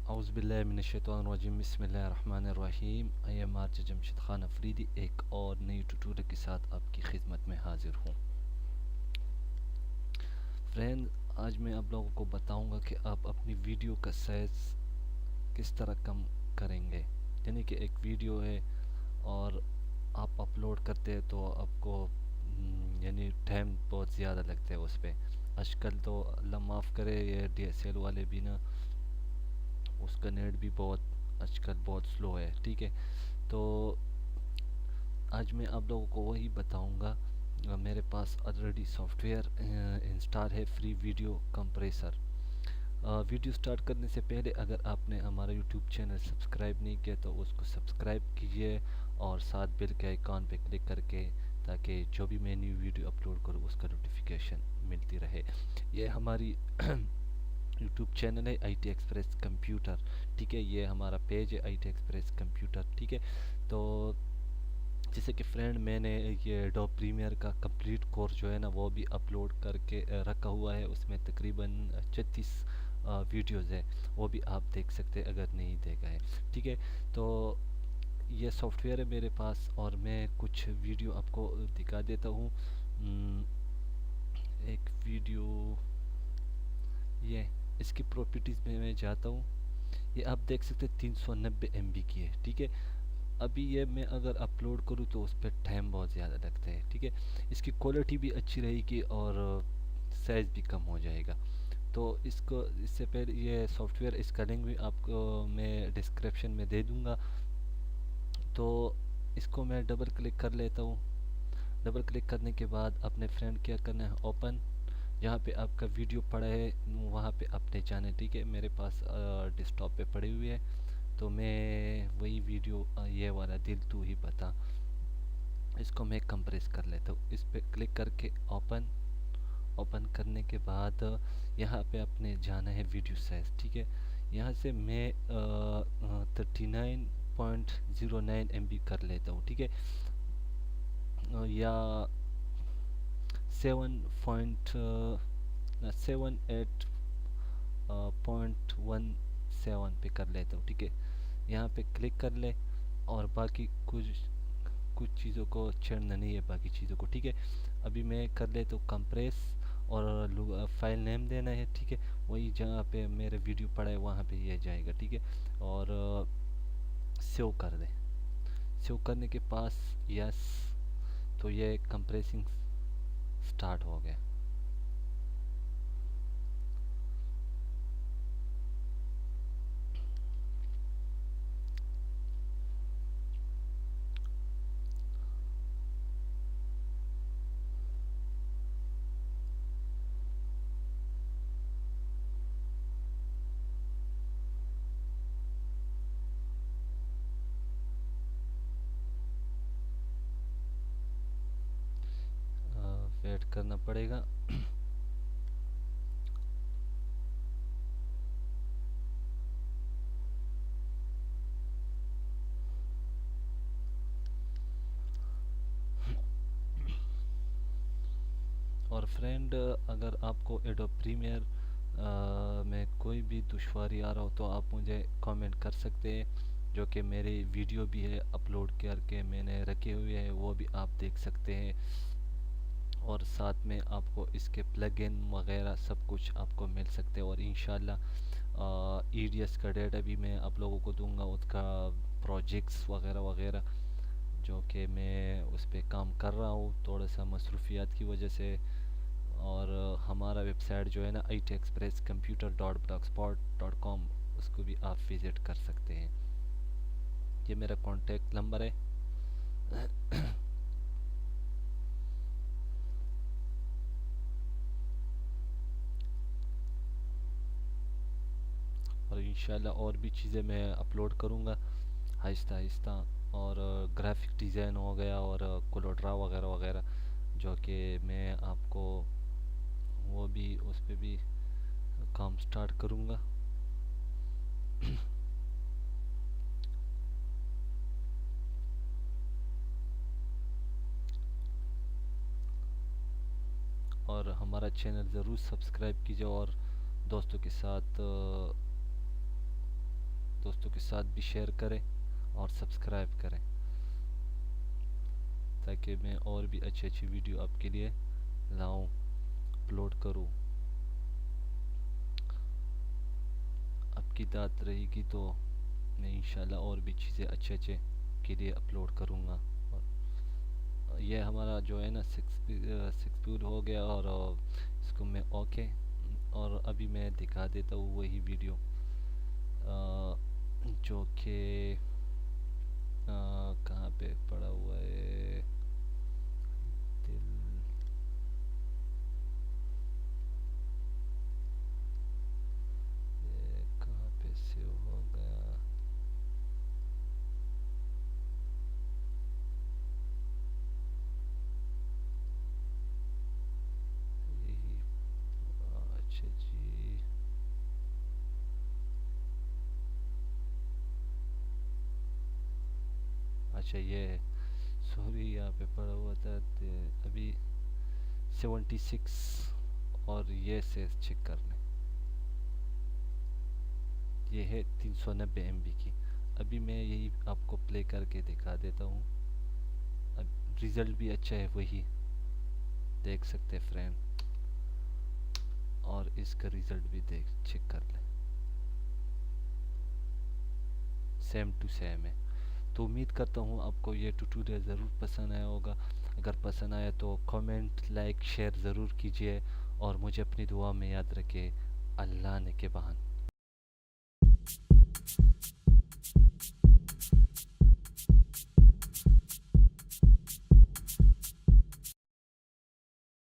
औज़ुबिल्लाहिमिनश्शैतानिर्रजीम बिस्मिल्लाहिर्रहमानिर्रहीम। I am R J Jamshed Khan Afridi एक और नई ट्यूटोरियल के साथ आपकी खिदमत में हाजिर हूँ। फ्रेंड, आज मैं आप लोगों को बताऊंगा कि आप अपनी वीडियो का साइज़ किस तरह कम करेंगे। यानी कि एक वीडियो है और आप अपलोड करते हैं तो आपको यानी टाइम बहुत ज़्यादा लगता है उस पर। आजकल तो अल्लाह माफ़ करे, ये DSL वाले भी ना, उसका नेट भी बहुत आजकल बहुत स्लो है। ठीक है, तो आज मैं आप लोगों को वही बताऊंगा। मेरे पास ऑलरेडी सॉफ्टवेयर इंस्टॉल है, free video compressor. Video start करने से पहले अगर आपने हमारा यूट्यूब चैनल सब्सक्राइब नहीं किया तो उसको सब्सक्राइब कीजिए और साथ बेल के आइकॉन पे क्लिक करके, ताकि जो भी मैं न्यू वीडियो अपलोड करूँ उसका नोटिफिकेशन मिलती रहे। ये हमारी यूट्यूब चैनल है IT एक्सप्रेस कंप्यूटर। ठीक है, ये हमारा पेज है IT एक्सप्रेस कंप्यूटर। ठीक है, तो जैसे कि फ्रेंड, मैंने ये एडोब प्रीमियर का कंप्लीट कोर्स जो है ना वो भी अपलोड करके रखा हुआ है। उसमें तकरीबन 36 वीडियोज़ है, वो भी आप देख सकते हैं अगर नहीं देखा है। ठीक है, तो ये सॉफ्टवेयर है मेरे पास और मैं कुछ वीडियो आपको दिखा देता हूँ। एक वीडियो, ये इसकी प्रॉपर्टीज़ में मैं जाता हूँ। ये आप देख सकते हैं 390 MB की है। ठीक है, अभी ये मैं अगर अपलोड करूँ तो उस पर टाइम बहुत ज़्यादा लगता है। ठीक है, इसकी क्वालिटी भी अच्छी रहेगी और साइज़ भी कम हो जाएगा। तो इसको, इससे पहले ये सॉफ्टवेयर, इसका लिंक भी आपको मैं डिस्क्रिप्शन में दे दूँगा। तो इसको मैं डबल क्लिक कर लेता हूँ। डबल क्लिक करने के बाद अपने फ्रेंड क्या करना है, ओपन, जहाँ पे आपका वीडियो पड़ा है वहाँ पे अपने जाने। ठीक है, मेरे पास डेस्कटॉप पे पड़ी हुई है, तो मैं वही वीडियो, ये वाला दिल तू ही बता, इसको मैं कंप्रेस कर लेता हूँ। इस पर क्लिक करके ओपन। ओपन करने के बाद यहाँ पे अपने जाना है वीडियो साइज़। ठीक है, यहाँ से मैं 39.09 MB कर लेता हूँ। ठीक है, या 78.17 पे कर लेता हूँ। ठीक है, यहाँ पे क्लिक कर ले और बाकी कुछ कुछ चीज़ों को छेड़ना नहीं है, बाकी चीज़ों को। ठीक है, अभी मैं कर लेता हूँ कंप्रेस और फाइल नेम देना है। ठीक है, वही जहाँ पे मेरे वीडियो पड़ा है वहाँ पे ये जाएगा। ठीक है, और सेव कर दे। सेव करने के पास यस, तो ये कंप्रेसिंग स्टार्ट हो गया। वेट करना पड़ेगा। और फ्रेंड, अगर आपको एडोब प्रीमियर में कोई भी दुश्वारी आ रहा हो तो आप मुझे कमेंट कर सकते हैं, जो कि मेरी वीडियो भी है अपलोड करके मैंने रखे हुए हैं, वो भी आप देख सकते हैं। और साथ में आपको इसके प्लगइन वगैरह सब कुछ आपको मिल सकते हैं। और इंशाल्लाह EDS का डेटा भी मैं आप लोगों को दूंगा, उसका प्रोजेक्ट्स वगैरह वगैरह, जो कि मैं उस पर काम कर रहा हूँ थोड़ा सा मसरूफियात की वजह से। और हमारा वेबसाइट जो है ना itexpresscomputer.blogspot.com, उसको भी आप विज़िट कर सकते हैं। ये मेरा कॉन्टेक्ट नंबर है। और इंशाल्लाह और भी चीज़ें मैं अपलोड करूँगा आहिस्ता आहिस्ता। और ग्राफिक डिज़ाइन हो गया और कोलोड्रा वगैरह वगैरह, जो कि मैं आपको वो भी उस पर भी काम स्टार्ट करूँगा। और हमारा चैनल ज़रूर सब्सक्राइब कीजिए और दोस्तों के साथ साथ भी शेयर करें और सब्सक्राइब करें, ताकि मैं और भी अच्छी अच्छी वीडियो आपके लिए लाऊं, अपलोड करूं। आपकी दाद रहेगी तो मैं इंशाल्लाह और भी चीज़ें अच्छे अच्छे के लिए अपलोड करूंगा। और ये हमारा जो है ना सिक्स पूल हो गया, और इसको मैं ओके, और अभी मैं दिखा देता हूँ वही वीडियो जो कि कहाँ पे पड़ा हुआ है, दिल, ये कहाँ पे सेव हो गया। यही, अच्छा जी, अच्छा ये है, सॉरी यहाँ पे पड़ा हुआ था अभी 76, और ये से चेक कर लें, ये है 390 MB की। अभी मैं यही आपको प्ले करके दिखा देता हूँ। अब रिज़ल्ट भी अच्छा है, वही देख सकते हैं फ्रेंड, और इसका रिज़ल्ट भी देख चेक कर लें, सेम टू सेम है। तो उम्मीद करता हूँ आपको ये ट्यूटोरियल ज़रूर पसंद आया होगा। अगर पसंद आया तो कमेंट, लाइक, शेयर ज़रूर कीजिए, और मुझे अपनी दुआ में याद रखें। अल्लाह ने के बहान।